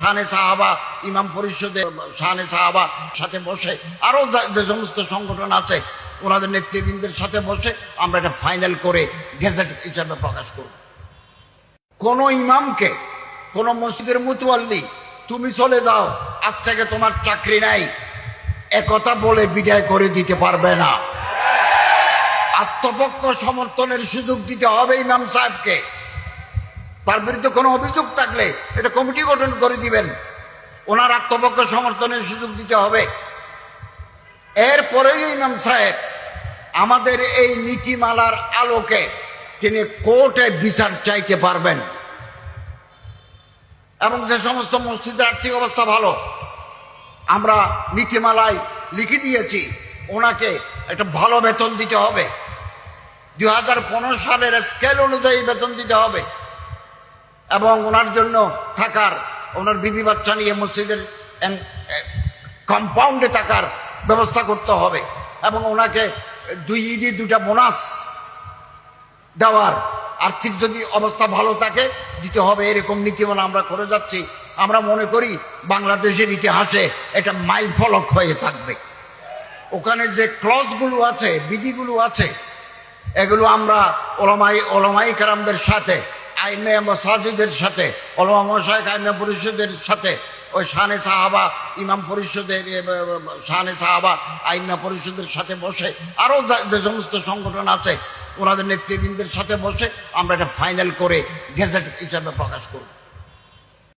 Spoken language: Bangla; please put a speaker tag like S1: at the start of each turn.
S1: শানে সাহাবা ইমাম পরিষদের শানে সাহাবা সাথে বসে আরো যে সমস্ত সংগঠন আছে ওনাদের নেতৃবৃন্দের সাথে বসে আমরা এটা ফাইনাল করে গেজেট হিসাবে প্রকাশ করব। কোন ইমামকে কোন মসজিদের মুতওয়াল্লি তুমি চলে যাও আজ থেকে তোমার চাকরি নাই একথা বলে বিদায় করে দিতে পারবে না। আত্মপক্ষ সমর্থনের সুযোগ দিতে হবে ইমাম সাহেবকে। তার বিরুদ্ধে কোনো অভিযোগ থাকলে এটা কমিটি গঠন করে দিবেন, ওনার আত্মপক্ষ সমর্থনের সুযোগ দিতে হবে। এরপরেই ইমাম সাহেব আমাদের এই নীতিমালার আলোকে তিনি কোর্টে বিচার চাইতে পারবেন। এবং যে সমস্ত মসজিদের আর্থিক অবস্থা ভালো আমরা নীতিমালায় লিখে দিয়েছি ওনাকে একটা ভালো বেতন দিতে হবে, 2015 সালের স্কেল অনুযায়ী বেতন দিতে হবে এবং ওনার জন্য থাকার ওনার বিবি বাচ্চা নিয়ে মসজিদের কম্পাউন্ডে থাকার ব্যবস্থা করতে হবে এবং ওনাকে 2 ঈদে 2টা বোনাস দেওয়ার আর্থিক যদি অবস্থা ভালো থাকে দিতে হবে। এরকম নীতিমালা আমরা করে যাচ্ছি। আমরা মনে করি বাংলাদেশের ইতিহাসে এটা মাইল ফলক হয়ে থাকবে। ওখানে যে ক্লজগুলো আছে বিধিগুলো আছে এগুলো আমরা ওলামাই কেরামদের সাথে আইমে মাসাজিদের সাথে ওলামা মশায়েখ আইমে পরিষদের সাথে ওই শানে সাহাবা ইমাম পরিষদের শানে সাহাবা আইমা পরিষদের সাথে বসে আরো যে সমস্ত সংগঠন আছে ওনাদের নেতৃবৃন্দের সাথে বসে আমরা এটা ফাইনাল করে গেজেট হিসাবে প্রকাশ করব।